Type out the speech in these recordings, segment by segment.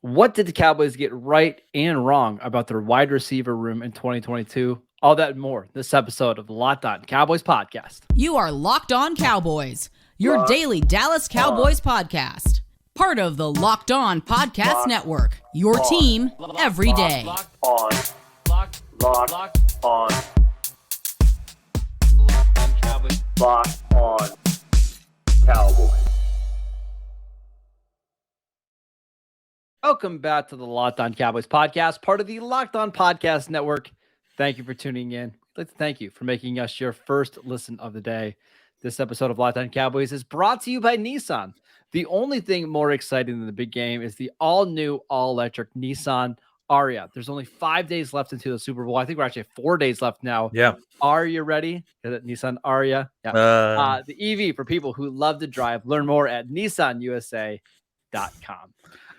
What did the Cowboys get right and wrong about their wide receiver room in 2022? All that and more this episode of the Locked On Cowboys podcast. You are Locked On Cowboys, your daily Dallas Cowboys podcast. Part of the Locked On Podcast Network, your team every day. Locked on Cowboys. Welcome back to the Locked On Cowboys podcast, part of the Locked On Podcast Network. Thank you for tuning in. I'd like to thank you for making us your first listen of the day. This episode of Locked On Cowboys is brought to you by Nissan. The only thing more exciting than the big game is the all-new, all-electric Nissan Ariya. There's only 5 days left into the Super Bowl. I think we're actually 4 days left now. Yeah. Are you ready? Is it Nissan Ariya? Yeah. The EV for people who love to drive. Learn more at nissanusa.com.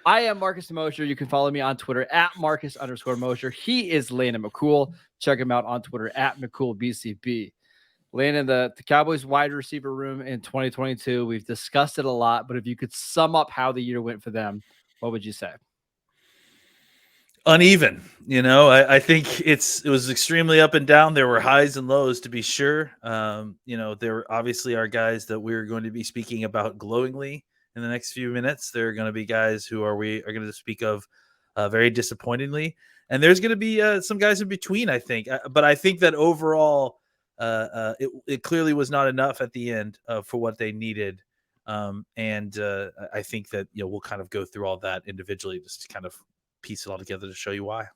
I am Marcus Mosher. You can follow me on Twitter at Marcus_Mosher. He is Landon McCool. Check him out on Twitter at McCoolBCB. Landon, the Cowboys wide receiver room in 2022, we've discussed it a lot, but if you could sum up how the year went for them, what would you say? Uneven. I think it was extremely up and down. There were highs and lows, to be sure. There obviously are guys that we're going to be speaking about glowingly in the next few minutes. There are going to be guys who we are going to speak of very disappointingly. And there's going to be some guys in between, I think. But I think that overall, it clearly was not enough at the end for what they needed. I think that we'll kind of go through all that individually just to kind of piece it all together to show you why.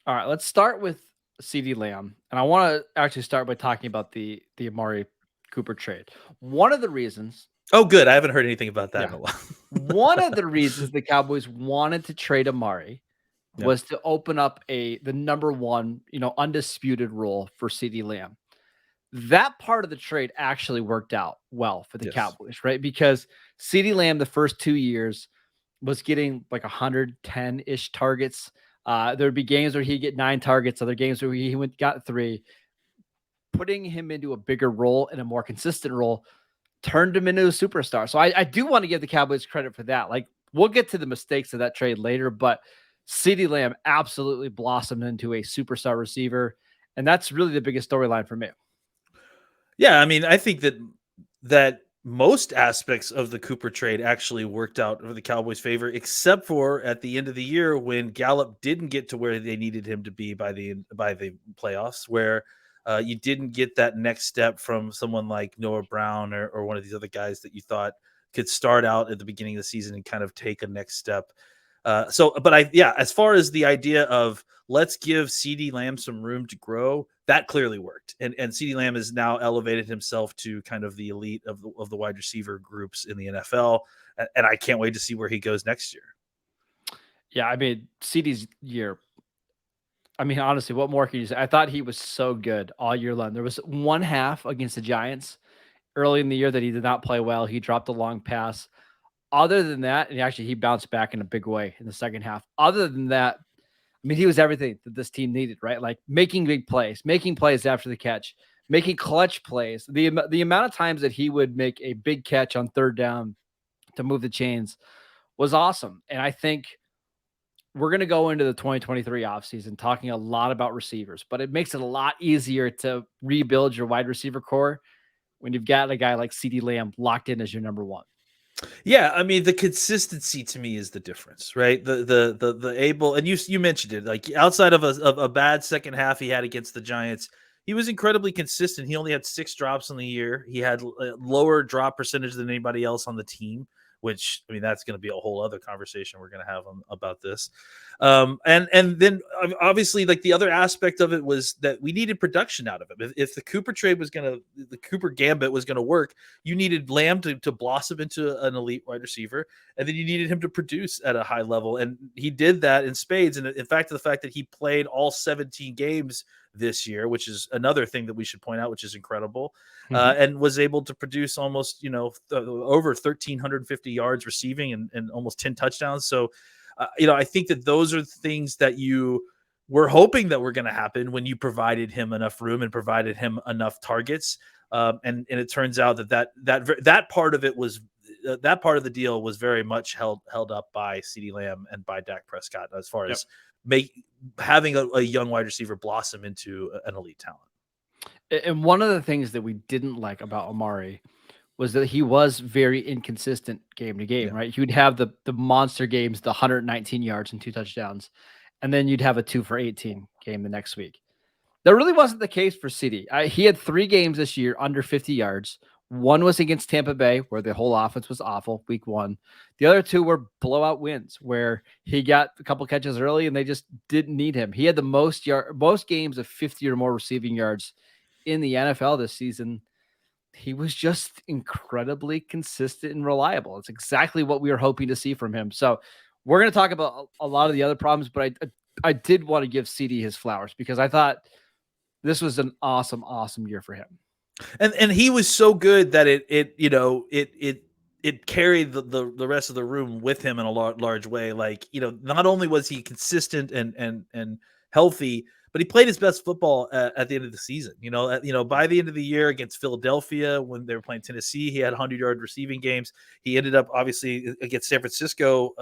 All right, let's start with CeeDee Lamb. And I want to actually start by talking about the Amari Cooper trade. One of the reasons... Oh, good. I haven't heard anything about that in a while. One of the reasons the Cowboys wanted to trade Amari was to open up the number one, undisputed role for CeeDee Lamb. That part of the trade actually worked out well for the Cowboys, right? Because CeeDee Lamb, the first 2 years, was getting like 110-ish targets. There would be games where he'd get 9 targets, other games where he got 3. Putting him into a bigger role and a more consistent role turned him into a superstar. So I do want to give the Cowboys credit for that. Like, we'll get to the mistakes of that trade later, but CeeDee Lamb absolutely blossomed into a superstar receiver. And that's really the biggest storyline for me. Yeah, I mean, I think that most aspects of the Cooper trade actually worked out for the Cowboys' favor, except for at the end of the year when Gallup didn't get to where they needed him to be by the playoffs, where you didn't get that next step from someone like Noah Brown or one of these other guys that you thought could start out at the beginning of the season and kind of take a next step. As far as the idea of let's give CeeDee Lamb some room to grow, that clearly worked. And CeeDee Lamb has now elevated himself to kind of the elite of the wide receiver groups in the NFL. And I can't wait to see where he goes next year. Yeah, I mean, CeeDee's year, honestly, what more can you say? I thought he was so good all year long. There was one half against the Giants early in the year that he did not play well. He dropped a long pass. Other than that, and actually he bounced back in a big way in the second half. Other than that, he was everything that this team needed, right? Like making big plays, making plays after the catch, making clutch plays. The amount of times that he would make a big catch on third down to move the chains was awesome. And I think we're going to go into the 2023 offseason talking a lot about receivers, but it makes it a lot easier to rebuild your wide receiver core when you've got a guy like CeeDee Lamb locked in as your number one. Yeah, I mean, the consistency to me is the difference, right? The able, and you mentioned it, like outside of a bad second half he had against the Giants, he was incredibly consistent. He only had 6 drops in the year. He had a lower drop percentage than anybody else on the team, which, that's going to be a whole other conversation we're going to have about this. And then obviously, like, the other aspect of it was that we needed production out of it. If the Cooper trade the Cooper gambit was going to work, you needed Lamb to blossom into an elite wide receiver, and then you needed him to produce at a high level. And he did that in spades. And in fact, the fact that he played all 17 games this year, which is another thing that we should point out, which is incredible, and was able to produce almost, over 1,350 yards receiving and almost 10 touchdowns. So, I think that those are things that you were hoping that were going to happen when you provided him enough room and provided him enough targets. And it turns out that part of it was that part of the deal was very much held up by CeeDee Lamb and by Dak Prescott as far Yep. as having a young wide receiver blossom into an elite talent. And one of the things that we didn't like about Amari was that he was very inconsistent game to game, Yeah. right? You'd have the monster games, the 119 yards and 2 touchdowns, and then you'd have a 2 for 18 game the next week. That really wasn't the case for CD. He had 3 games this year under 50 yards. One was against Tampa Bay, where the whole offense was awful, week 1. The other 2 were blowout wins, where he got a couple catches early and they just didn't need him. He had the most games of 50 or more receiving yards in the NFL this season. He was just incredibly consistent and reliable. It's exactly what we were hoping to see from him. So we're going to talk about a lot of the other problems, but I did want to give CD his flowers because I thought this was an awesome year for him. And he was so good that it carried the rest of the room with him in a large way. Like, not only was he consistent and healthy, but he played his best football at the end of the season. By the end of the year against Philadelphia, when they were playing Tennessee, he had 100-yard receiving games. He ended up obviously against San Francisco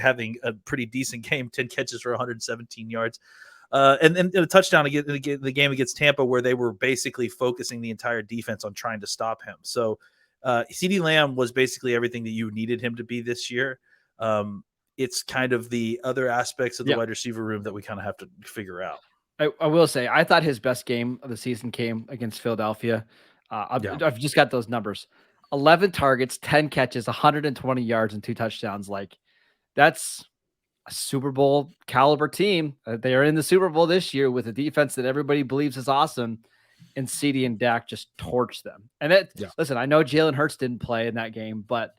having a pretty decent game, 10 catches for 117 yards. And then a touchdown against the game against Tampa, where they were basically focusing the entire defense on trying to stop him. So CeeDee Lamb was basically everything that you needed him to be this year. It's kind of the other aspects of the wide receiver room that we kind of have to figure out. I will say, I thought his best game of the season came against Philadelphia. I've just got those numbers: 11 targets, 10 catches, 120 yards, and 2 touchdowns. Like, that's a Super Bowl caliber team. They are in the Super Bowl this year with a defense that everybody believes is awesome, and CD and Dak just torched them. And listen, I know Jalen Hurts didn't play in that game, but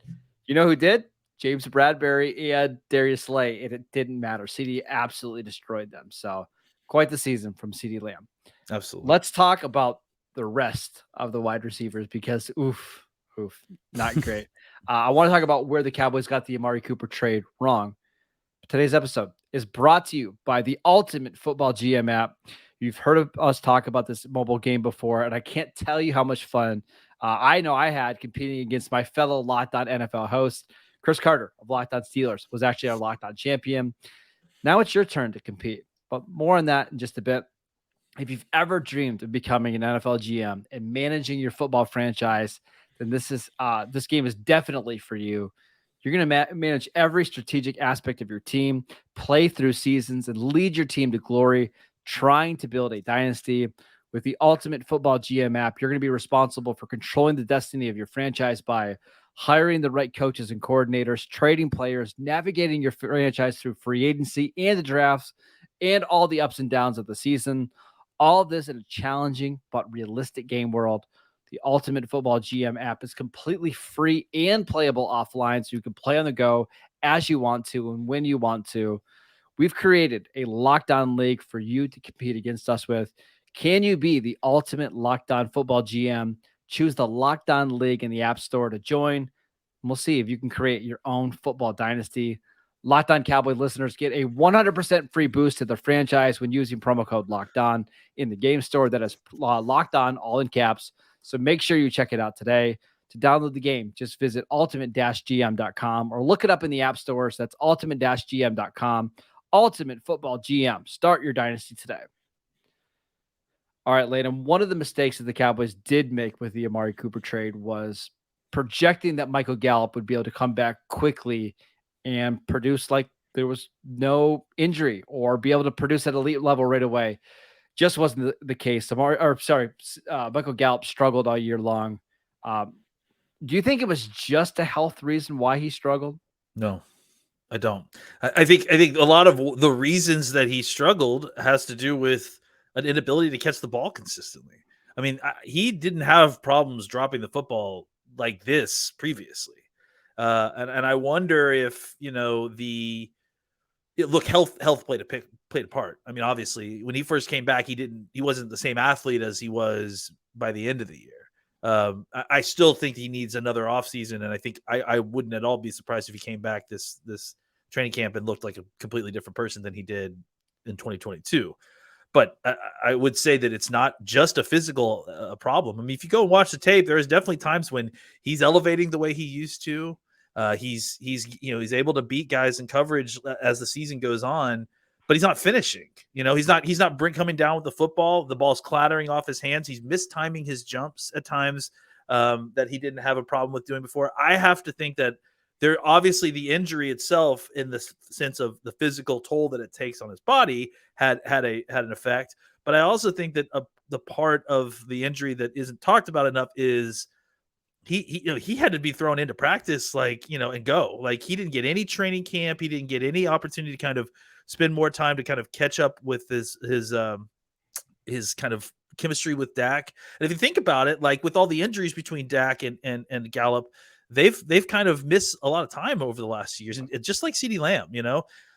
you know who did? James Bradbury and Darius Slay, and it didn't matter. CD absolutely destroyed them. So quite the season from CeeDee Lamb. Absolutely. Let's talk about the rest of the wide receivers because oof, not great. I want to talk about where the Cowboys got the Amari Cooper trade wrong. Today's episode is brought to you by the Ultimate Football GM app. You've heard of us talk about this mobile game before, and I can't tell you how much fun I know I had competing against my fellow Locked On NFL host. Chris Carter of Locked On Steelers was actually our Locked On champion. Now it's your turn to compete, but more on that in just a bit. If you've ever dreamed of becoming an NFL GM and managing your football franchise, then this game is definitely for you. You're going to manage every strategic aspect of your team, play through seasons, and lead your team to glory, trying to build a dynasty. With the Ultimate Football GM app, you're going to be responsible for controlling the destiny of your franchise by hiring the right coaches and coordinators, trading players, navigating your franchise through free agency and the drafts, and all the ups and downs of the season. All of this in a challenging but realistic game world. The Ultimate Football GM app is completely free and playable offline, so you can play on the go as you want to and when you want to. We've created a lockdown league for you to compete against us with. Can you be the ultimate lockdown football GM? Choose the Lockdown League in the App Store to join. And we'll see if you can create your own football dynasty. Locked On Cowboy listeners get a 100% free boost to their franchise when using promo code Locked On in the game store. That is Locked On, all in caps. So make sure you check it out today. To download the game, just visit ultimate-gm.com or look it up in the app stores. That's ultimate-gm.com. Ultimate Football GM. Start your dynasty today. All right, Landon, one of the mistakes that the Cowboys did make with the Amari Cooper trade was projecting that Michael Gallup would be able to come back quickly and produce like there was no injury or be able to produce at elite level right away. Just wasn't the case. Michael Gallup struggled all year long. Do you think it was just a health reason why he struggled? No, I don't. I think a lot of the reasons that he struggled has to do with an inability to catch the ball consistently. I mean, he didn't have problems dropping the football like this previously. And I wonder if, health played a part. I mean, obviously when he first came back, he wasn't the same athlete as he was by the end of the year. I still think he needs another offseason. And I think I wouldn't at all be surprised if he came back this training camp and looked like a completely different person than he did in 2022. But I would say that it's not just a physical problem. I mean, if you go and watch the tape, there is definitely times when he's elevating the way he used to. He's able to beat guys in coverage as the season goes on, but he's not finishing. He's not coming down with the football. The ball's clattering off his hands. He's mistiming his jumps at times that he didn't have a problem with doing before. I have to think that obviously the injury itself, in the sense of the physical toll that it takes on his body, had an effect. But I also think that the part of the injury that isn't talked about enough is he had to be thrown into practice, and go. Like, he didn't get any training camp. He didn't get any opportunity to kind of spend more time to kind of catch up with his kind of chemistry with Dak. And if you think about it, like, with all the injuries between Dak and Gallup, they've kind of missed a lot of time over the last years, and just like CeeDee Lamb,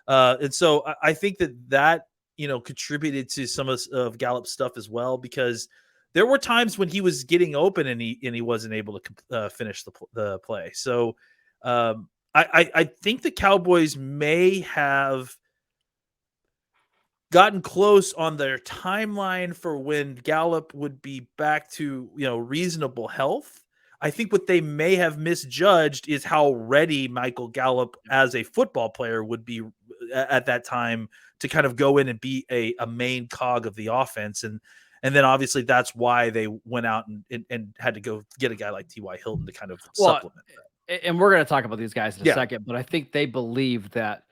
and so I think that contributed to some of Gallup's stuff as well, because there were times when he was getting open and he wasn't able to finish the play. So I think the Cowboys may have gotten close on their timeline for when Gallup would be back to reasonable health. I think what they may have misjudged is how ready Michael Gallup as a football player would be at that time to kind of go in and be a main cog of the offense. And then obviously that's why they went out and had to go get a guy like T.Y. Hilton to kind of supplement that. And we're going to talk about these guys in a second, but I think they believe that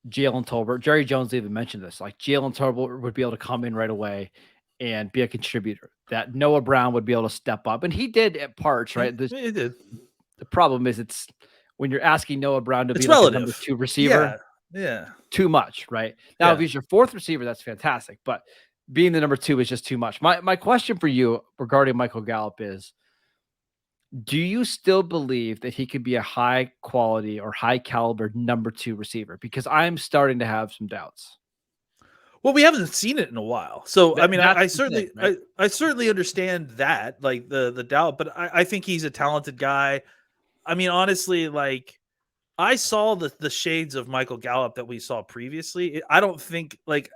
Jalen Tolbert, Jerry Jones even mentioned this, like Jalen Tolbert would be able to come in right away and be a contributor, that Noah Brown would be able to step up. And he did at parts, right? He did. The problem is it's when you're asking Noah Brown to be like a number 2 receiver, too much, right? Now, if he's your 4th receiver, that's fantastic. But being the number 2 is just too much. My question for you regarding Michael Gallup is, do you still believe that he could be a high quality or high caliber number 2 receiver? Because I'm starting to have some doubts. Well, we haven't seen it in a while. So, I mean, I certainly, thing, right? I certainly understand that, like the doubt, but I think he's a talented guy. I mean, honestly, like, I saw the shades of Michael Gallup that we saw previously. I don't think, like,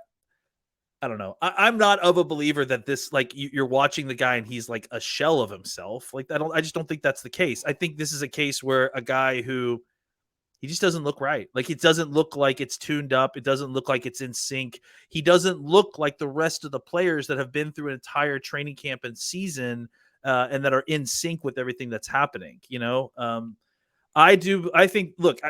I don't know. I'm not of a believer that this, like, you're watching the guy and he's like a shell of himself. Like, I just don't think that's the case. I think this is a case where a guy who, he just doesn't look right. Like, it doesn't look like it's tuned up. It doesn't look like it's in sync. He doesn't look like the rest of the players that have been through an entire training camp and season and that are in sync with everything that's happening. I think, look,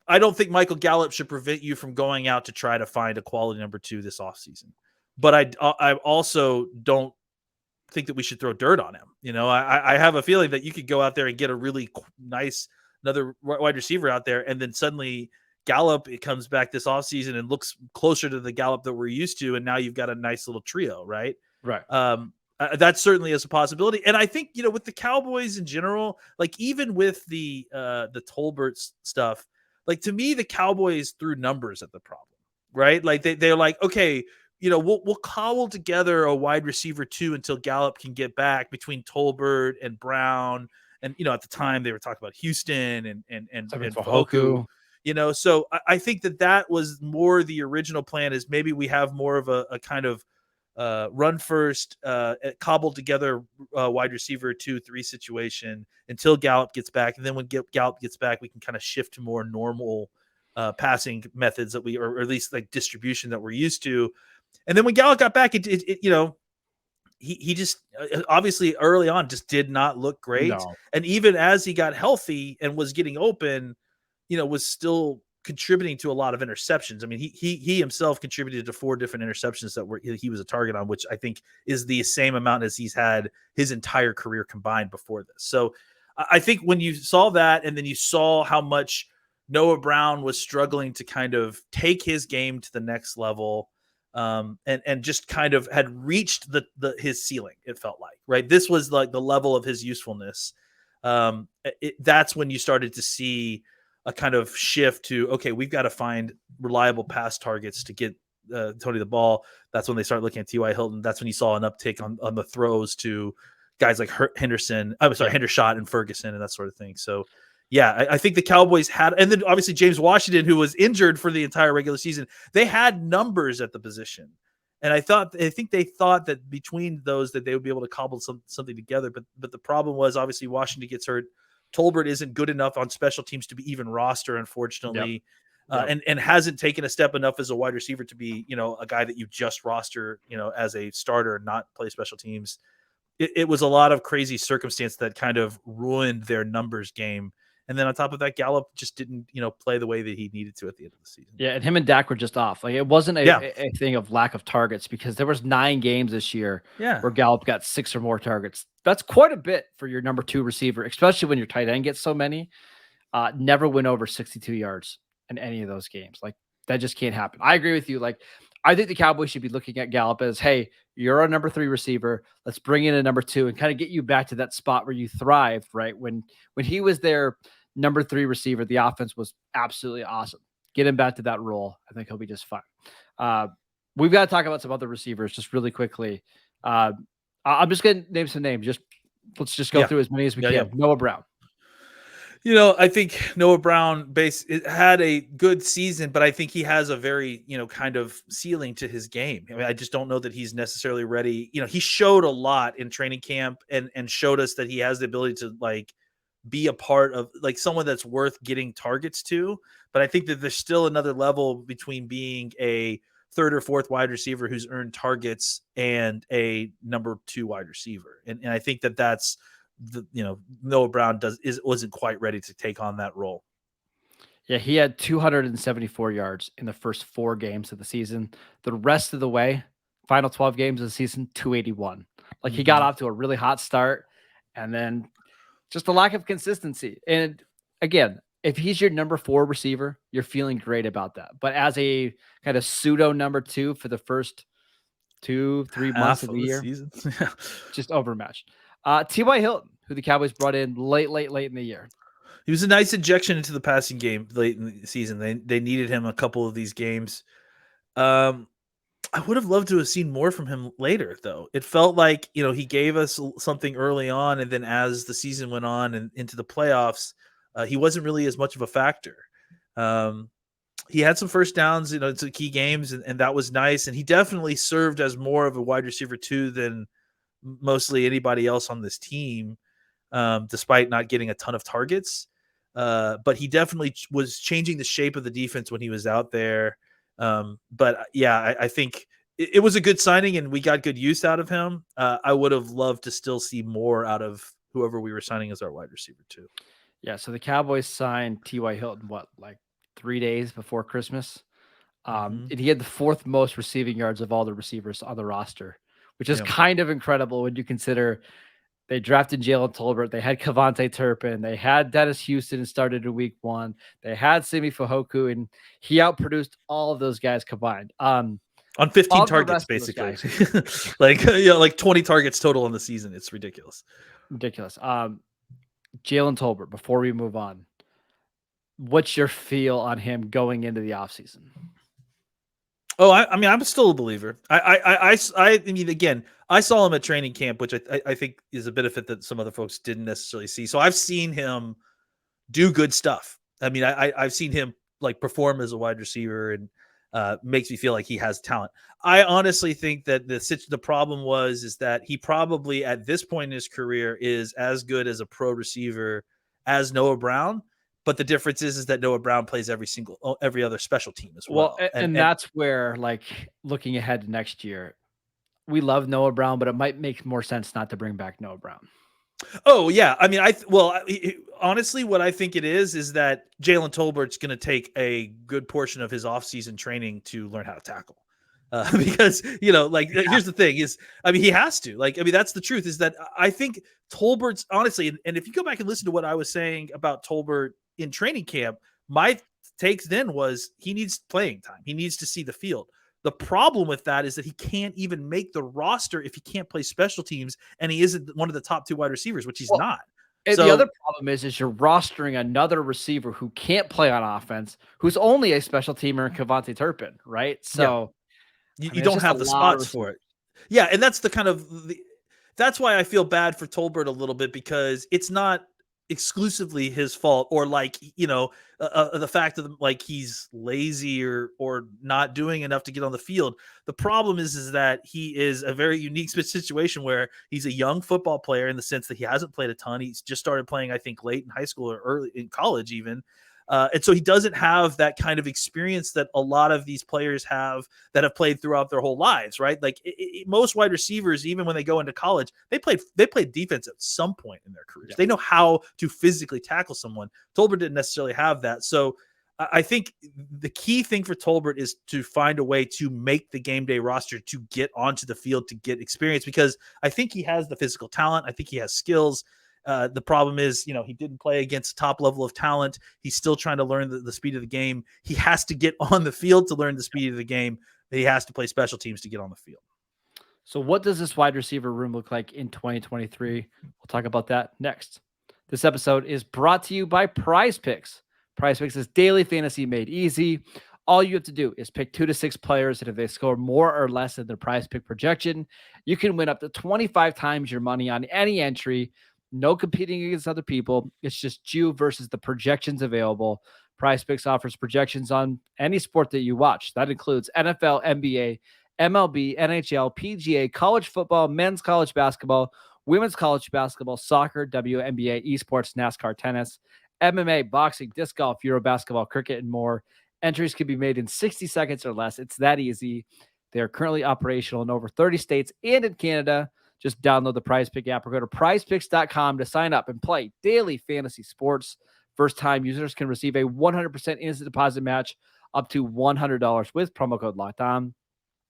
I don't think Michael Gallup should prevent you from going out to try to find a quality number 2 this offseason. But I also don't think that we should throw dirt on him. I have a feeling that you could go out there and get a really nice another wide receiver out there, and then suddenly Gallup, it comes back this offseason and looks closer to the Gallup that we're used to, and now you've got a nice little trio, right? Right. That certainly is a possibility. And I think, with the Cowboys in general, like, even with the Tolbert stuff, like, to me, the Cowboys threw numbers at the problem, right? Like, they're like, okay, we'll cobble together a wide receiver 2 until Gallup can get back, between Tolbert and Brown. And, at the time they were talking about Houston and Fahoku, so I think that was more the original plan, is maybe we have more of a kind of run first, cobbled together wide receiver 2-3 situation until Gallup gets back. And then when Gallup gets back, we can kind of shift to more normal passing methods or at least like distribution that we're used to. And then when Gallup got back, he just obviously early on just did not look great. No. And even as he got healthy and was getting open, was still contributing to a lot of interceptions. I mean, he himself contributed to 4 different interceptions that he was a target on, which I think is the same amount as he's had his entire career combined before this. So I think when you saw that, and then you saw how much Noah Brown was struggling to kind of take his game to the next level, and just kind of had reached his ceiling, it felt like, right? This was like the level of his usefulness. That's when you started to see a kind of shift to, okay, we've got to find reliable pass targets to get Tony the ball. That's when they started looking at T.Y. Hilton. That's when you saw an uptick on the throws to guys like Henderson and Ferguson and that sort of thing. So yeah, I think the Cowboys had, and then obviously James Washington, who was injured for the entire regular season, they had numbers at the position. And I think they thought that between those that they would be able to cobble something together. But the problem was obviously Washington gets hurt. Tolbert isn't good enough on special teams to be even roster, unfortunately. And hasn't taken a step enough as a wide receiver to be, a guy that you just roster, as a starter and not play special teams. It was a lot of crazy circumstance that kind of ruined their numbers game. And then on top of that, Gallup just didn't, play the way that he needed to at the end of the season. Yeah, and him and Dak were just off. Like, it wasn't a thing of lack of targets, because there was 9 games this year where Gallup got 6 or more targets. That's quite a bit for your number 2 receiver, especially when your tight end gets so many. Never went over 62 yards in any of those games. Like, that just can't happen. I agree with you. Like, I think the Cowboys should be looking at Gallup as, hey, you're a number 3 receiver. Let's bring in a number 2 and kind of get you back to that spot where you thrived, right? When he was their number 3 receiver, the offense was absolutely awesome. Get him back to that role. I think he'll be just fine. We've got to talk about some other receivers just really quickly. I'm just going to name some names. Let's just go through as many as we can. Yeah. Noah Brown. I think Noah Brown had a good season, but I think he has a very, kind of ceiling to his game. I mean, I just don't know that he's necessarily ready. He showed a lot in training camp and showed us that he has the ability to be a part of someone that's worth getting targets to. But I think that there's still another level between being a 3rd or 4th wide receiver who's earned targets and a number 2 wide receiver. And I think that's Noah Brown wasn't quite ready to take on that role. Yeah, he had 274 yards in the first 4 games of the season. The rest of the way, final 12 games of the season, 281. He got off to a really hot start, and then just the lack of consistency. And again, if he's your number 4 receiver, you're feeling great about that. But as a kind of pseudo number 2 for the first 2-3 months of the year, season. just overmatched. T.Y. Hilton, who the Cowboys brought in late in the year. He was a nice injection into the passing game late in the season. They needed him a couple of these games. I would have loved to have seen more from him later, though. It felt like, he gave us something early on, and then as the season went on and into the playoffs, he wasn't really as much of a factor. He had some first downs, to key games, and that was nice. And he definitely served as more of a wide receiver too than mostly anybody else on this team, despite not getting a ton of targets. But he definitely was changing the shape of the defense when he was out there. But yeah, I think it was a good signing and we got good use out of him. I would have loved to still see more out of whoever we were signing as our wide receiver too. Yeah. So the Cowboys signed T.Y. Hilton, 3 days before Christmas. And he had the 4th most receiving yards of all the receivers on the roster, which is kind of incredible when you consider they drafted Jalen Tolbert. They had Kevontae Turpin. They had Dennis Houston and started in week 1. They had Simi Fehoko, and he outproduced all of those guys combined. On 15 targets, basically. 20 targets total on the season. It's ridiculous. Jalen Tolbert, before we move on, what's your feel on him going into the offseason? Oh, I mean, I'm still a believer. I mean, again, I saw him at training camp, which I think is a benefit that some other folks didn't necessarily see. So I've seen him do good stuff. I mean, I've seen him perform as a wide receiver, and makes me feel like he has talent. I honestly think that the problem is that he probably at this point in his career is as good as a pro receiver as Noah Brown. But the difference is that Noah Brown plays every other special team as well. And that's where, looking ahead to next year, we love Noah Brown, but it might make more sense not to bring back Noah Brown. Oh yeah, I mean, honestly, what I think it is that Jalen Tolbert's going to take a good portion of his offseason training to learn how to tackle. Because here's the thing is, I mean, he has to. That's the truth. Is that I think Tolbert's honestly, and if you go back and listen to what I was saying about Tolbert in training camp, my takes then was he needs playing time. He needs to see the field. The problem with that is that he can't even make the roster if he can't play special teams, and he isn't one of the top 2 wide receivers, which he's not. And the other problem is you're rostering another receiver who can't play on offense, who's only a special teamer in Kevontae Turpin, right? So you don't have the spots for it. Yeah, and that's the kind of that's why I feel bad for Tolbert a little bit, because it's not exclusively his fault, or like, the fact of like he's lazy or not doing enough to get on the field. The problem is that he is a very unique situation where he's a young football player in the sense that he hasn't played a ton. He's just started playing, I think, late in high school or early in college even. And so he doesn't have that kind of experience that a lot of these players have that have played throughout their whole lives, right? Like most wide receivers, even when they go into college, they played defense at some point in their careers. Yeah. They know how to physically tackle someone. Tolbert didn't necessarily have that. So I think the key thing for Tolbert is to find a way to make the game day roster, to get onto the field, to get experience, because I think he has the physical talent. I think he has skills. The problem is, he didn't play against top level of talent. He's still trying to learn the speed of the game. He has to get on the field to learn the speed of the game. He has to play special teams to get on the field. So what does this wide receiver room look like in 2023? We'll talk about that next. This episode is brought to you by Prize Picks. Prize Picks is daily fantasy made easy. All you have to do is pick 2 to 6 players, and if they score more or less than their Prize Pick projection, you can win up to 25 times your money on any entry. No competing against other people. It's just you versus the projections available. Prize Picks offers projections on any sport that you watch. That includes NFL, NBA, MLB, NHL, PGA, college football, men's college basketball, women's college basketball, soccer, WNBA, esports, NASCAR, tennis, MMA, boxing, disc golf, Euro basketball, cricket, and more. Entries can be made in 60 seconds or less. It's that easy. They are currently operational in over 30 states and in Canada. Just download the Prize Pick app or go to prizepicks.com to sign up and play daily fantasy sports. First-time users can receive a 100% instant deposit match up to $100 with promo code LOCKEDON.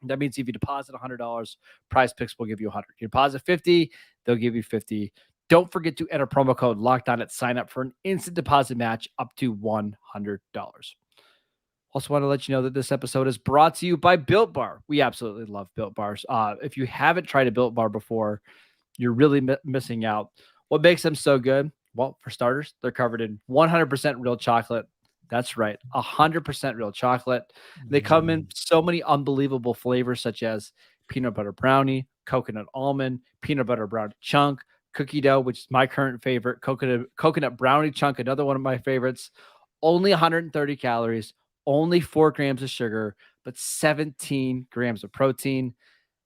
That means if you deposit $100, Prize Picks will give you $100. You deposit $50, they'll give you $50. Don't forget to enter promo code LOCKEDON at sign up for an instant deposit match up to $100. Also want to let you know that this episode is brought to you by Built Bar. We absolutely love Built Bars. If you haven't tried a Built Bar before, you're really missing out. What makes them so good? Well, for starters, they're covered in 100% real chocolate. That's right, 100% real chocolate. They come in so many unbelievable flavors, such as peanut butter brownie, coconut almond, peanut butter brownie chunk, cookie dough, which is my current favorite, coconut brownie chunk, another one of my favorites. Only 130 calories. Only 4 grams of sugar, but 17 grams of protein.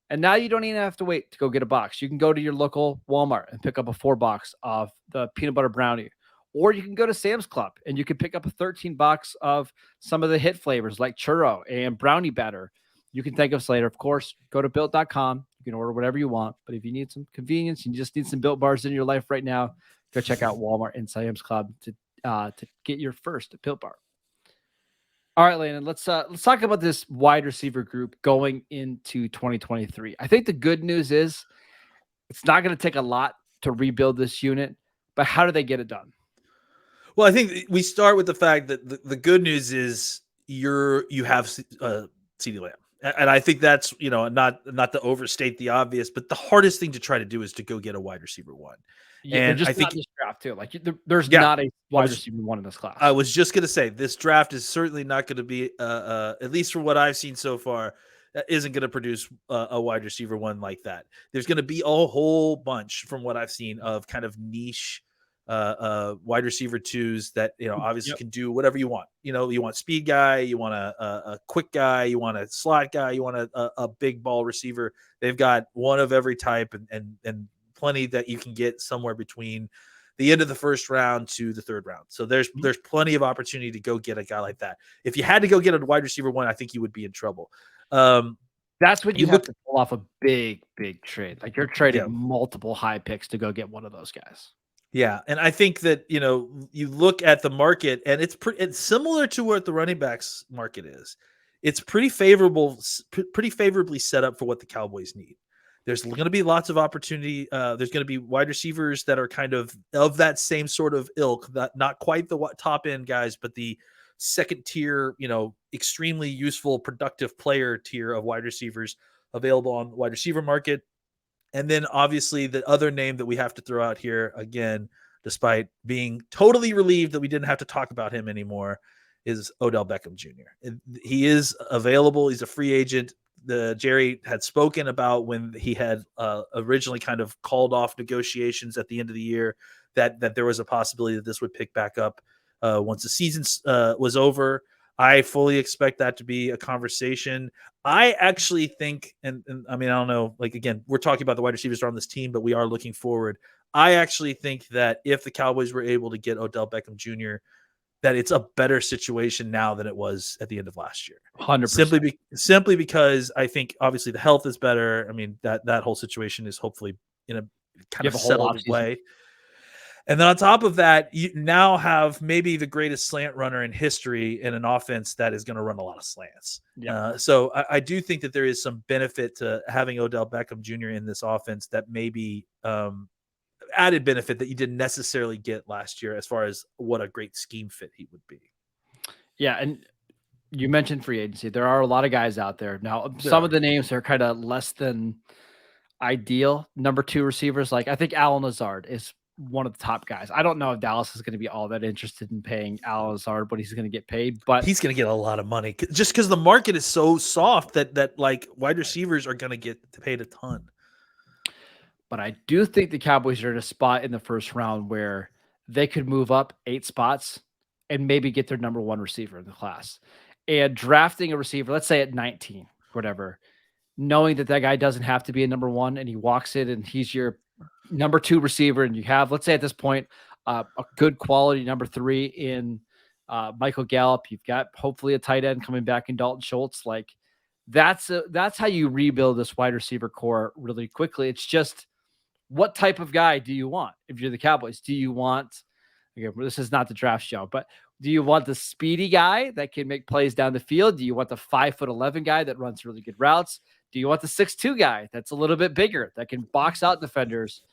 And now you don't even have to wait to go get a box. You can go to your local Walmart and pick up a 4 box of the peanut butter brownie. Or you can go to Sam's Club and you can pick up a 13 box of some of the hit flavors like churro and brownie batter. You can thank us later. Of course, go to built.com. You can order whatever you want. But if you need some convenience, you just need some Built Bars in your life right now, go check out Walmart and Sam's Club to get your first Built Bar. All right, Landon, let's talk about this wide receiver group going into 2023. I think the good news is it's not going to take a lot to rebuild this unit, but how do they get it done? Well, I think we start with the fact that the good news is you have CeeDee Lamb. And I think that's, not to overstate the obvious, but the hardest thing to try to do is to go get a wide receiver one. Yeah, and I think this draft too. Like there's not a wide receiver one in this class. I was just gonna say this draft is certainly not going to be, at least from what I've seen so far, isn't going to produce a wide receiver one like that. There's going to be a whole bunch, from what I've seen, of kind of niche wide receiver twos that obviously can do whatever you want. You want speed guy, you want a quick guy, you want a slot guy, you want a big ball receiver. They've got one of every type and plenty that you can get somewhere between the end of the first round to the third round. So there's plenty of opportunity to go get a guy like that. If you had to go get a wide receiver one, I think you would be in trouble. That's when you have to pull off a big trade. Like you're trading multiple high picks to go get one of those guys. Yeah, and I think that you look at the market, and it's similar to what the running backs market is. It's pretty favorably set up for what the Cowboys need. There's going to be lots of opportunity. There's going to be wide receivers that are kind of that same sort of ilk, that not quite the top end guys, but the second tier, extremely useful, productive player tier of wide receivers available on the wide receiver market. And then obviously the other name that we have to throw out here again, despite being totally relieved that we didn't have to talk about him anymore, is Odell Beckham Jr. He is available. He's a free agent. Jerry had spoken about when he had originally kind of called off negotiations at the end of the year, that there was a possibility that this would pick back up once the season was over. I fully expect that to be a conversation. I actually think, and I mean, I don't know, like, again, we're talking about the wide receivers on this team, but we are looking forward. I actually think that if the Cowboys were able to get Odell Beckham Jr., that it's a better situation now than it was at the end of last year. 100%. Simply because I think obviously the health is better. I mean, that whole situation is hopefully in a kind of have a whole settled offseason. way. And then on top of that, you now have maybe the greatest slant runner in history in an offense that is going to run a lot of slants. Yeah. So I do think that there is some benefit to having Odell Beckham Jr. in this offense that maybe added benefit that you didn't necessarily get last year as far as what a great scheme fit he would be. Yeah, and you mentioned free agency. There are a lot of guys out there. Now, some of the names are kind of less than ideal. Number 2 receivers, like I think Al Lazard is one of the top guys. I don't know if Dallas is going to be all that interested in paying Al Lazard what he's going to get paid, but he's going to get a lot of money just because the market is so soft that like wide receivers are going to get paid a ton. But I do think the Cowboys are in a spot in the first round where they could move up 8 spots and maybe get their number 1 receiver in the class. And drafting a receiver, let's say at 19, whatever, knowing that guy doesn't have to be a number 1 and he walks in and he's your number 2 receiver, and you have, let's say at this point, a good quality number 3 in Michael Gallup. You've got hopefully a tight end coming back in Dalton Schultz. Like that's how you rebuild this wide receiver core really quickly. It's just, what type of guy do you want? If you're the Cowboys, do you want, again, this is not the draft show, but do you want the speedy guy that can make plays down the field? Do you want the 5'11" guy that runs really good routes? Do you want the 6'2" guy that's a little bit bigger that can box out defenders?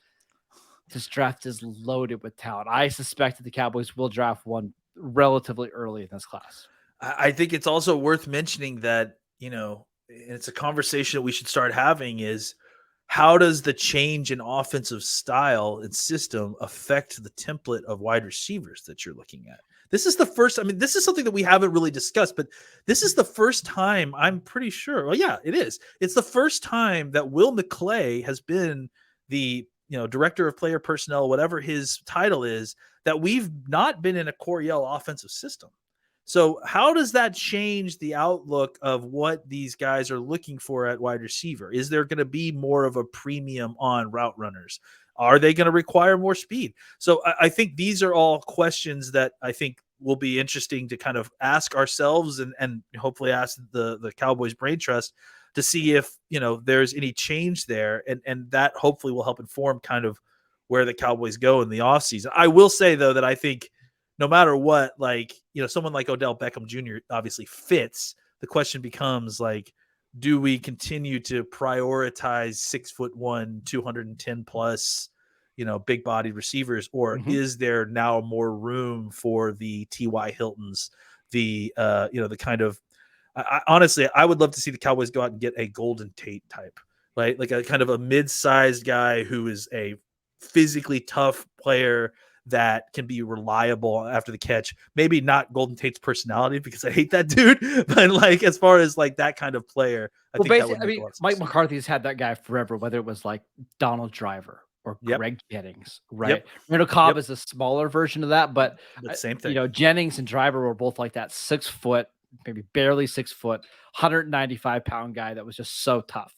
This draft is loaded with talent. I suspect that the Cowboys will draft one relatively early in this class. I think it's also worth mentioning that, it's a conversation that we should start having is, how does the change in offensive style and system affect the template of wide receivers that you're looking at? This is the first, this is something that we haven't really discussed, but this is the first time, I'm pretty sure. Well, yeah, it is. It's the first time that Will McClay has been the, director of player personnel, whatever his title is, that we've not been in a Coryell offensive system. So how does that change the outlook of what these guys are looking for at wide receiver? Is there going to be more of a premium on route runners? Are they going to require more speed? So I think these are all questions that I think will be interesting to kind of ask ourselves and hopefully ask the Cowboys Brain Trust to see if, there's any change there. And that hopefully will help inform kind of where the Cowboys go in the offseason. I will say, though, that I think no matter what, someone like Odell Beckham Jr. obviously fits. The question becomes, do we continue to prioritize 6'1", 210 plus, big bodied receivers, or is there now more room for the T.Y. Hiltons, the kind of, honestly, I would love to see the Cowboys go out and get a Golden Tate type, right? Like a kind of a mid-sized guy who is a physically tough player that can be reliable after the catch. Maybe not Golden Tate's personality, because I hate that dude, but as far as that kind of player, I think that would make a lot of sense. Mike McCarthy's had that guy forever, whether it was like Donald Driver or Greg Jennings, right? Randall Cobb is a smaller version of that, but same thing. Jennings and Driver were both like that 6 foot, maybe barely 6 foot, 195-pound guy that was just so tough.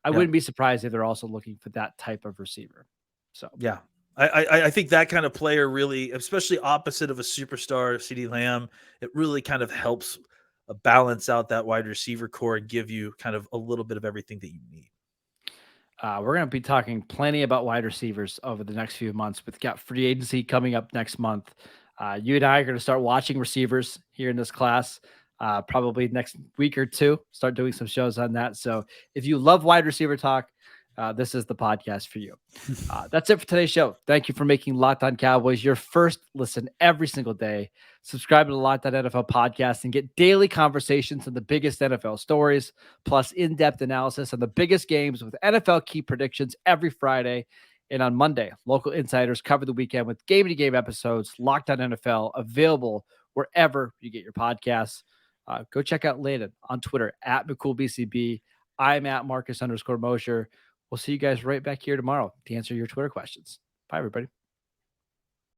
I wouldn't be surprised if they're also looking for that type of receiver. So yeah. I think that kind of player really, especially opposite of a superstar, CeeDee Lamb, it really kind of helps balance out that wide receiver core and give you kind of a little bit of everything that you need. We're going to be talking plenty about wide receivers over the next few months. We've got free agency coming up next month. You and I are going to start watching receivers here in this class, probably next week or two, start doing some shows on that. So if you love wide receiver talk, this is the podcast for you. That's it for today's show. Thank you for making Locked On Cowboys your first listen every single day. Subscribe to the Locked On NFL podcast and get daily conversations on the biggest NFL stories, plus in-depth analysis on the biggest games with NFL key predictions every Friday. And on Monday, local insiders cover the weekend with game-to-game episodes, Locked On NFL, available wherever you get your podcasts. Go check out Landon on Twitter at McCoolBCB. I'm at Marcus_Mosher. We'll see you guys right back here tomorrow to answer your Twitter questions. Bye, everybody.